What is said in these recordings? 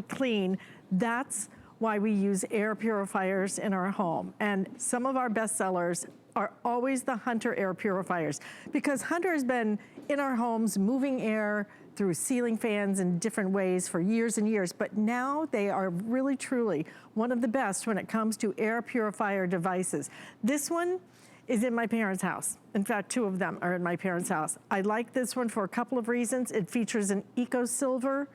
clean. That's why we use air purifiers in our home. And some of our best sellers are always the Hunter air purifiers, because Hunter has been in our homes moving air through ceiling fans in different ways for years and years, but now they are really truly one of the best when it comes to air purifier devices. This one is in my parents' house. In fact, 2 of them are in my parents' house. I like this one for a couple of reasons. It features an EcoSilver.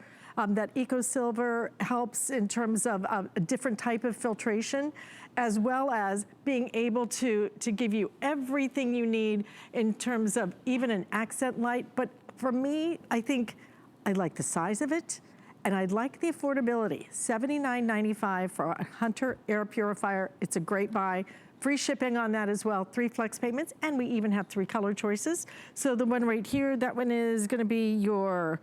That EcoSilver helps in terms of a different type of filtration, as well as being able to give you everything you need in terms of even an accent light. But for me, I think I like the size of it, and I like the affordability. $79.95 for a Hunter air purifier. It's a great buy. Free shipping on that as well, 3 flex payments, and we even have 3 color choices. So the one right here, that one is gonna be your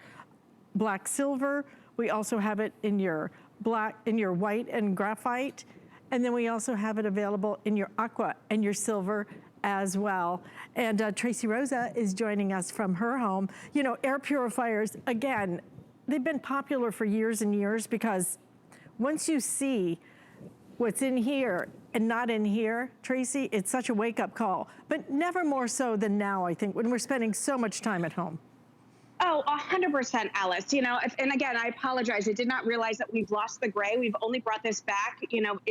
black silver. We also have it in your black, in your white and graphite. And then we also have it available in your aqua and your silver as well. And Tracy Rosa is joining us from her home. You know, air purifiers, again, they've been popular for years and years, because once you see what's in here and not in here, Tracy, it's such a wake-up call. But never more so than now, I think, when we're spending so much time at home. Oh, 100%, Alice. You know, and again, I apologize. I did not realize that we've lost the gray. We've only brought this back,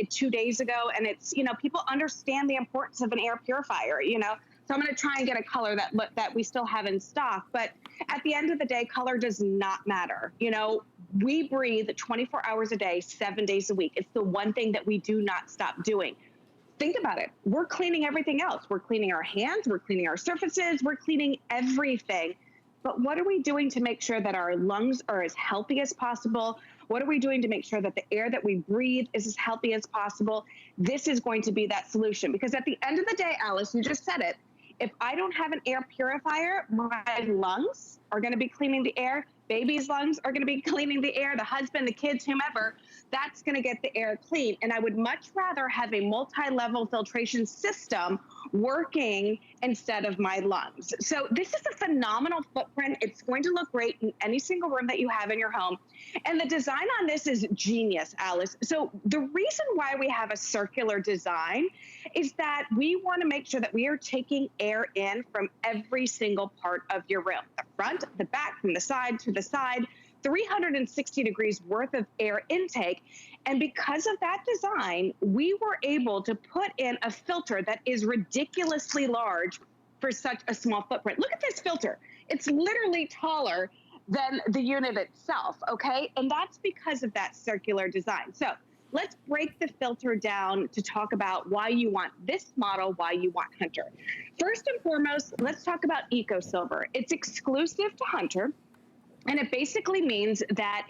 2 days ago. And it's, people understand the importance of an air purifier, So I'm going to try and get a color that we still have in stock. But at the end of the day, color does not matter. We breathe 24 hours a day, 7 days a week. It's the one thing that we do not stop doing. Think about it. We're cleaning everything else. We're cleaning our hands. We're cleaning our surfaces. We're cleaning everything. But what are we doing to make sure that our lungs are as healthy as possible? What are we doing to make sure that the air that we breathe is as healthy as possible? This is going to be that solution. Because at the end of the day, Alice, you just said it, if I don't have an air purifier, my lungs are going to be cleaning the air. Baby's lungs are going to be cleaning the air. The husband, the kids, whomever, that's going to get the air clean. And I would much rather have a multi-level filtration system working instead of my lungs. So this is a phenomenal footprint. It's going to look great in any single room that you have in your home. And the design on this is genius, Alice. So the reason why we have a circular design is that we want to make sure that we are taking air in from every single part of your room, the front, the back, from the side to the side, 360 degrees worth of air intake. And because of that design, we were able to put in a filter that is ridiculously large for such a small footprint. Look at this filter. It's literally taller than the unit itself, okay? And that's because of that circular design. So let's break the filter down to talk about why you want this model, why you want Hunter. First and foremost, let's talk about EcoSilver. It's exclusive to Hunter. And it basically means that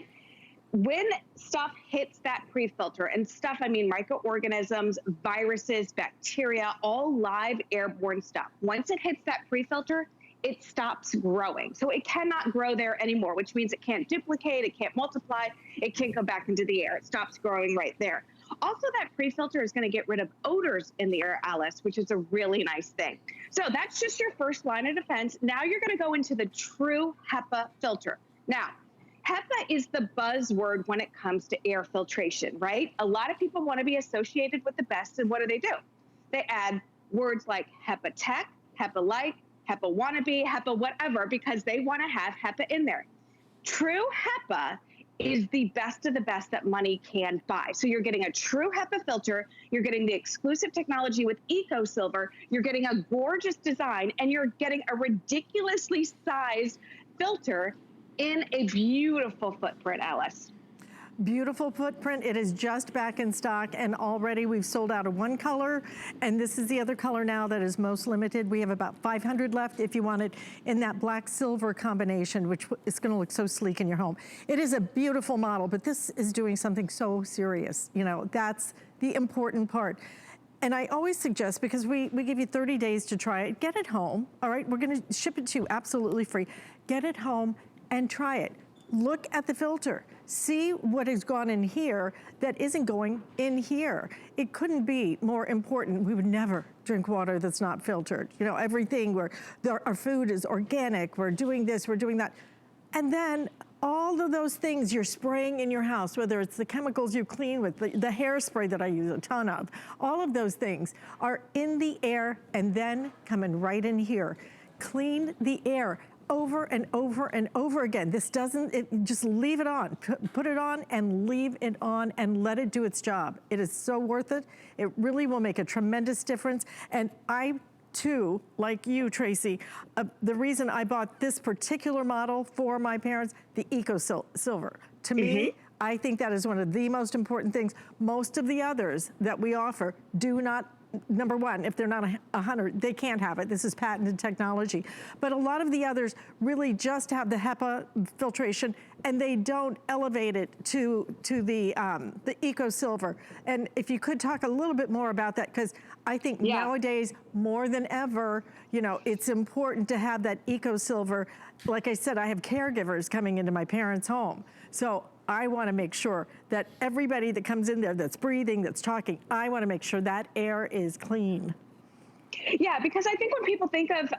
when stuff hits that pre-filter, and stuff, I mean microorganisms, viruses, bacteria, all live airborne stuff. Once it hits that pre-filter, it stops growing. So it cannot grow there anymore, which means it can't duplicate, it can't multiply, it can't go back into the air. It stops growing right there. Also, that pre-filter is going to get rid of odors in the air, Alice, which is a really nice thing. So that's just your first line of defense. Now you're going to go into the True HEPA filter. Now, HEPA is the buzzword when it comes to air filtration, right? A lot of people want to be associated with the best, and what do? They add words like HEPA Tech, HEPA Light, HEPA Wannabe, HEPA whatever, because they want to have HEPA in there. True HEPA is the best of the best that money can buy. So you're getting a true HEPA filter, you're getting the exclusive technology with EcoSilver, you're getting a gorgeous design, and you're getting a ridiculously sized filter in a beautiful footprint, Alice. Beautiful footprint. It is just back in stock, and already we've sold out of one color, and this is the other color now that is most limited. We have about 500 left if you want it in that black silver combination, which is going to look so sleek in your home. It is a beautiful model, but this is doing something so serious. That's the important part. And I always suggest, because we give you 30 days to try it, get it home, all right? We're going to ship it to you absolutely free. Get it home and try it. Look at the filter. See what has gone in here that isn't going in here. It couldn't be more important. We would never drink water that's not filtered. Everything our food is organic, we're doing this, we're doing that. And then all of those things you're spraying in your house, whether it's the chemicals you clean with, the hairspray that I use a ton of, all of those things are in the air and then coming right in here. Clean the air over and over and over again. This doesn't, just leave it on. Put it on and leave it on and let it do its job. It is so worth it. It really will make a tremendous difference. And I too, like you, Tracy, the reason I bought this particular model for my parents, the EcoSilver. To me, I think that is one of the most important things. Most of the others that we offer do not, number one, if they're not 100, they can't have it. This is patented technology. But a lot of the others really just have the HEPA filtration, and they don't elevate it to the EcoSilver. And if you could talk a little bit more about that, because I think nowadays, more than ever, you know, it's important to have that EcoSilver. Like I said, I have caregivers coming into my parents' home. So I want to make sure that everybody that comes in there that's breathing, that's talking, I want to make sure that air is clean. Yeah, because I think when people think of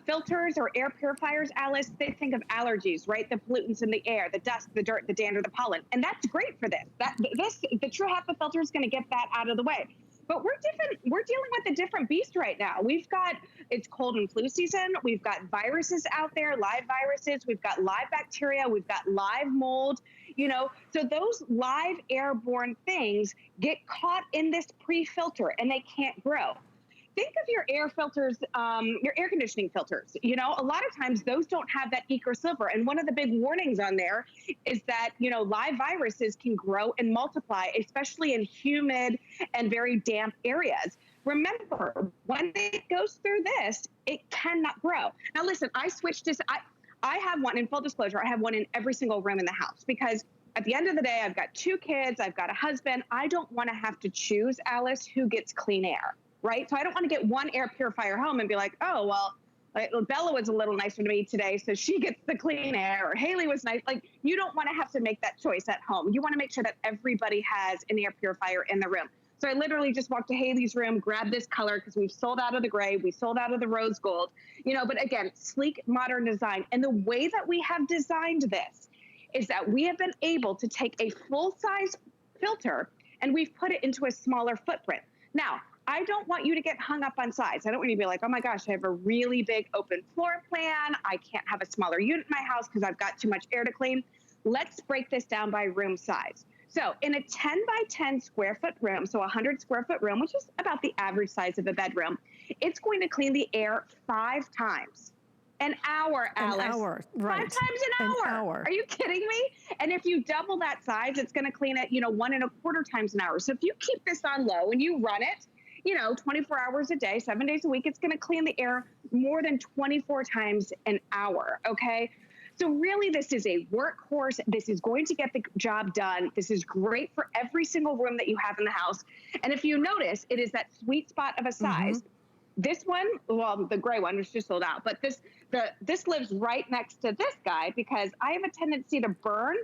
filters or air purifiers, Alice, they think of allergies, right? The pollutants in the air, the dust, the dirt, the dander, the pollen. And that's great for this. The True HEPA filter is going to get that out of the way. But we're dealing with a different beast right now. It's cold and flu season. We've got viruses out there, live viruses. We've got live bacteria. We've got live mold, you know. So those live airborne things get caught in this pre-filter and they can't grow. Think of your air filters, your air conditioning filters. You know, a lot of times those don't have that EcoSilver. And one of the big warnings on there is that, you know, live viruses can grow and multiply, especially in humid and very damp areas. Remember, when it goes through this, it cannot grow. Now, listen, I switched this. I have one, in full disclosure, I have one in every single room in the house because at the end of the day, I've got 2 kids, I've got a husband. I don't want to have to choose, Alice, who gets clean air. Right? So I don't want to get one air purifier home and be like, oh, well, Bella was a little nicer to me today, so she gets the clean air, or Haley was nice. Like, you don't want to have to make that choice at home. You want to make sure that everybody has an air purifier in the room. So I literally just walked to Haley's room, grabbed this color because we've sold out of the gray, we sold out of the rose gold, you know, but again, sleek, modern design. And the way that we have designed this is that we have been able to take a full-size filter and we've put it into a smaller footprint. Now, I don't want you to get hung up on size. I don't want you to be like, oh my gosh, I have a really big open floor plan. I can't have a smaller unit in my house because I've got too much air to clean. Let's break this down by room size. So in a 10 by 10 square foot room, so a 100 square foot room, which is about the average size of a bedroom, it's going to clean the air 5 times. An hour, Alice. An hour, right. 5 times an hour. Are you kidding me? And if you double that size, it's going to clean it, you know, 1 1/4 times an hour. So if you keep this on low and you run it, you know, 24 hours a day, 7 days a week, it's going to clean the air more than 24 times an hour, okay? So really, this is a workhorse. This is going to get the job done. This is great for every single room that you have in the house. And if you notice, it is that sweet spot of a size. This one, well, the gray one was just sold out, but this lives right next to this guy because I have a tendency to burn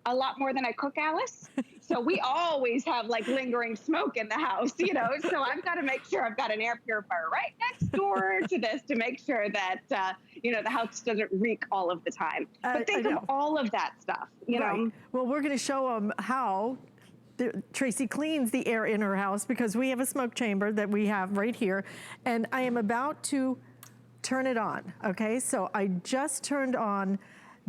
a lot more than I cook, Alice. So we always have like lingering smoke in the house, you know, so I've got to make sure I've got an air purifier right next door to this to make sure that, you know, the house doesn't reek all of the time. But think of all of that stuff, you know. Well, we're going to show them how Tracy cleans the air in her house because we have a smoke chamber that we have right here. And I am about to turn it on, okay? So I just turned on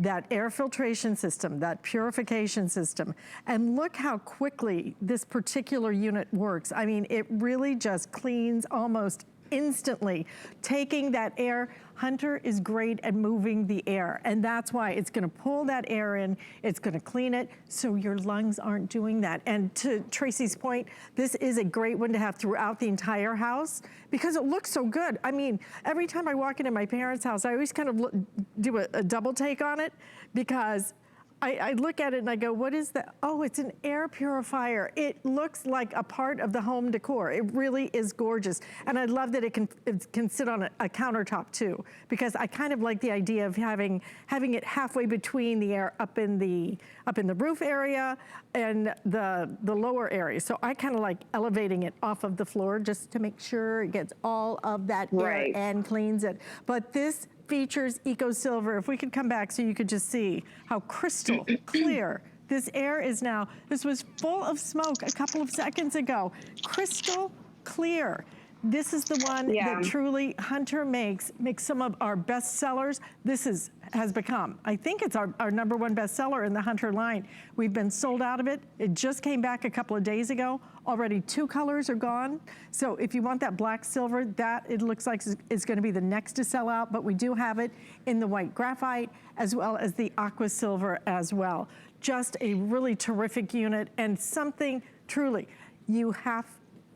that air filtration system, that purification system, and look how quickly this particular unit works. I mean, it really just cleans almost instantly. Taking that air, Hunter is great at moving the air, and that's why it's gonna pull that air in, it's gonna clean it, so your lungs aren't doing that. And to Tracy's point, this is a great one to have throughout the entire house because it looks so good. I mean, every time I walk into my parents' house, I always kind of do a double take on it because I look at it and I go, what is that? Oh, it's an air purifier. It looks like a part of the home decor. It really is gorgeous. And I love that it can sit on a countertop too, because I kind of like the idea of having it halfway between the air up in the up in the roof area and the lower area. So I kind of like elevating it off of the floor just to make sure it gets all of that air and cleans it. But this features EcoSilver. If we could come back so you could just see how crystal clear this air is now. This was full of smoke a couple of seconds ago. Crystal clear. This is the one that truly Hunter makes some of our best sellers. This has become, I think it's our #1 bestseller in the Hunter line. We've been sold out of it. It just came back a couple of days ago. Already 2 colors are gone. So if you want that black silver, that it looks like is gonna be the next to sell out, but we do have it in the white graphite as well as the aqua silver as well. Just a really terrific unit and something truly, you have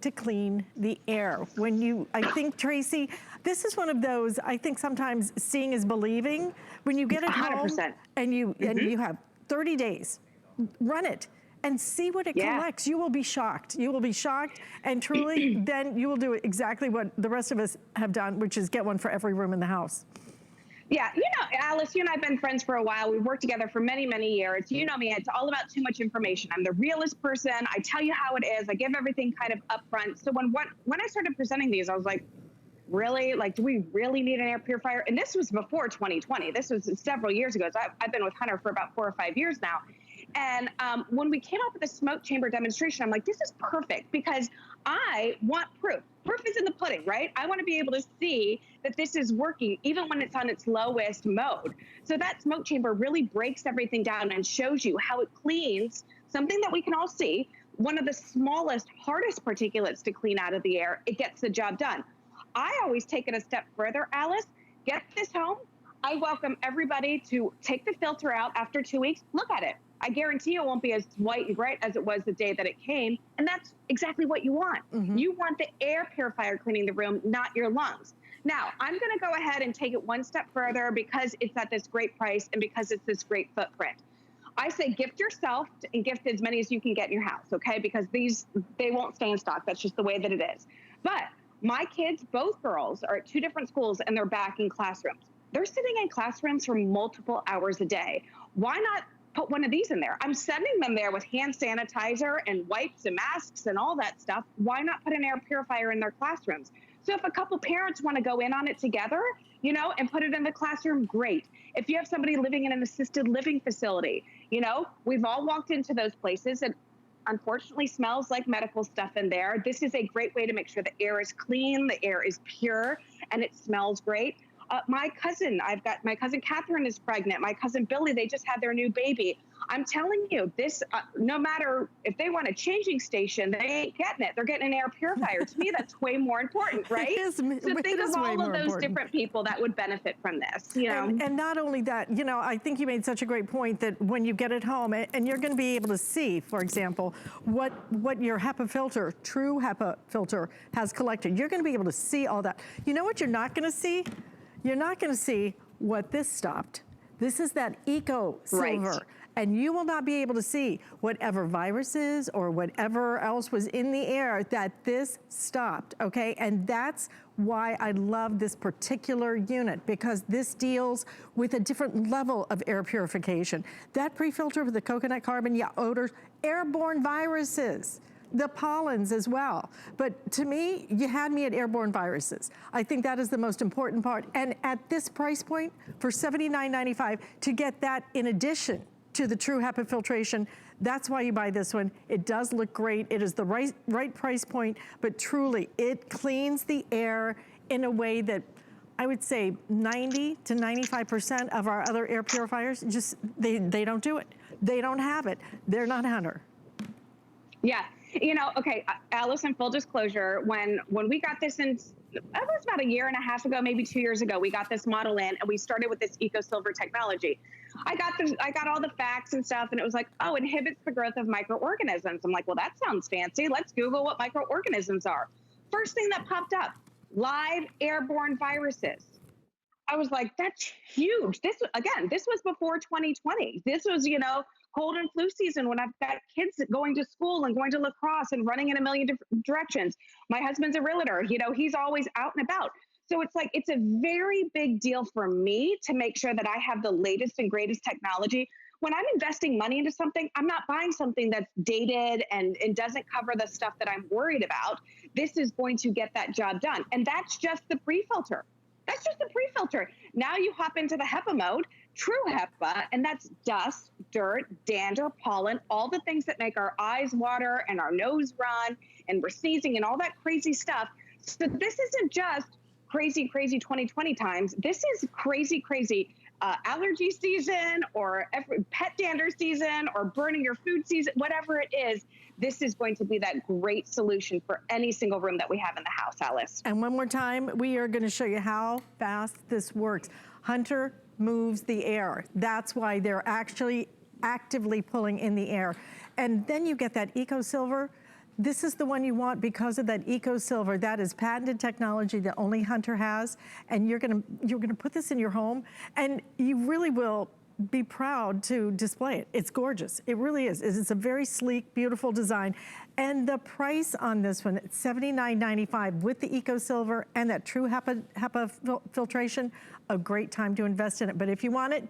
to clean the air. When you, I think, Tracy, this is one of those, I think sometimes seeing is believing. When you get it 100%. Home and you have 30 days, run it and see what it collects. You will be shocked. You will be shocked, and truly, then you will do exactly what the rest of us have done, which is get one for every room in the house. Yeah, you know, Alice, you and I have been friends for a while. We've worked together for many, many years. You know me, it's all about too much information. I'm the realest person. I tell you how it is. I give everything kind of upfront. So when I started presenting these, I was like, really? Like, do we really need an air purifier? And this was before 2020. This was several years ago. So I've been with Hunter for about 4 or 5 years now. And when we came up with the smoke chamber demonstration, I'm like, this is perfect because I want proof. Proof is in the pudding, right? I want to be able to see that this is working even when it's on its lowest mode. So that smoke chamber really breaks everything down and shows you how it cleans something that we can all see, one of the smallest, hardest particulates to clean out of the air. It gets the job done. I always take it a step further, Alice. Get this home. I welcome everybody to take the filter out after 2 weeks. Look at it. I guarantee it won't be as white and bright as it was the day that it came. And that's exactly what you want. You want the air purifier cleaning the room, not your lungs. Now, I'm gonna go ahead and take it one step further because it's at this great price and because it's this great footprint. I say gift yourself and gift as many as you can get in your house, okay? Because they won't stay in stock. That's just the way that it is. But my kids, both girls, are at 2 different schools and they're back in classrooms. They're sitting in classrooms for multiple hours a day. Why not put one of these in there? I'm sending them there with hand sanitizer and wipes and masks and all that stuff. Why not put an air purifier in their classrooms? So if a couple parents want to go in on it together, you know, and put it in the classroom, great. If you have somebody living in an assisted living facility, you know, we've all walked into those places and unfortunately smells like medical stuff in there. This is a great way to make sure the air is clean, the air is pure, and it smells great. My cousin Catherine is pregnant. My cousin Billy, they just had their new baby. I'm telling you, this, no matter if they want a changing station, they ain't getting it. They're getting an air purifier. To me, that's way more important, right? So think of all of those different people that would benefit from this, you know? And not only that, you know, I think you made such a great point that when you get it home, and you're gonna be able to see, for example, what your HEPA filter, True HEPA filter has collected. You're gonna be able to see all that. You know what you're not gonna see? You're not gonna see what this stopped. This is that EcoSilver. Right. And you will not be able to see whatever viruses or whatever else was in the air that this stopped, okay? And that's why I love this particular unit, because this deals with a different level of air purification. That pre-filter with the coconut carbon, odors, airborne viruses, the pollens as well. But to me, you had me at airborne viruses. I think that is the most important part. And at this price point, for $79.95, to get that in addition to the True HEPA filtration, that's why you buy this one. It does look great. It is the right price point, but truly, it cleans the air in a way that I would say 90 to 95% of our other air purifiers, just, they don't do it. They don't have it. They're not Hunter. Yeah. You know, okay, Alice, in full disclosure, when we got this in, it was about 1.5 years ago, maybe 2 years ago, we got this model in and we started with this EcoSilver technology. I got all the facts and stuff and it was like, oh, inhibits the growth of microorganisms. I'm like, well, that sounds fancy. Let's Google what microorganisms are. First thing that popped up, live airborne viruses. I was like, that's huge. This was before 2020. This was, you know, cold and flu season when I've got kids going to school and going to lacrosse and running in a million different directions. My husband's a realtor, you know, he's always out and about. So it's like, it's a very big deal for me to make sure that I have the latest and greatest technology when I'm investing money into something, I'm not buying something that's dated and doesn't cover the stuff that I'm worried about. This is going to get that job done. And that's just the pre-filter. That's just the pre-filter. Now you hop into the HEPA mode, True HEPA, and that's dust, dirt, dander, pollen, all the things that make our eyes water and our nose run, and we're sneezing and all that crazy stuff. So this isn't just crazy, crazy 2020 times. This is crazy, crazy allergy season, or pet dander season, or burning your food season, whatever it is. This is going to be that great solution for any single room that we have in the house, Alice. And one more time, we are going to show you how fast this works. Hunter moves the air. That's why they're actually actively pulling in the air. And then you get that EcoSilver. This is the one you want because of that EcoSilver. That is patented technology that only Hunter has. And you're gonna put this in your home, and you really will be proud to display it. It's gorgeous. It really is. It's a very sleek, beautiful design. And the price on this one, it's $79.95 with the EcoSilver and that True HEPA filtration. A great time to invest in it. But if you want it,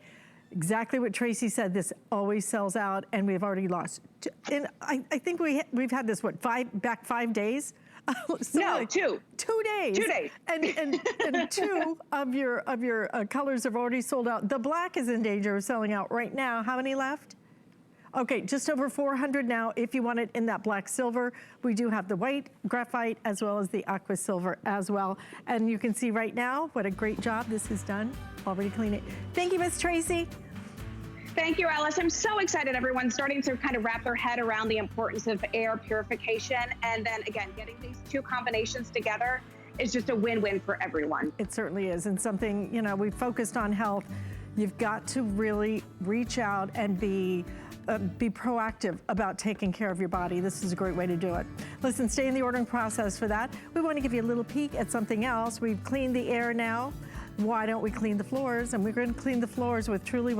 exactly what Tracy said, this always sells out, and we've already lost. And I think we've had this, what, 5 days? No, 2. 2 days. 2 days. And 2 of your colors have already sold out. The black is in danger of selling out right now. How many left? Okay, just over 400 now. If you want it in that black silver, we do have the white, graphite, as well as the aqua silver as well. And you can see right now what a great job this has done. Already clean it. Thank you, Miss Tracy. Thank you, Alice. I'm so excited everyone's starting to kind of wrap their head around the importance of air purification. And then again, getting these 2 combinations together is just a win-win for everyone. It certainly is. And something, you know, we've focused on health. You've got to really reach out and be proactive about taking care of your body. This is a great way to do it. Listen, stay in the ordering process for that. We want to give you a little peek at something else. We've cleaned the air now. Why don't we clean the floors? And we're going to clean the floors with truly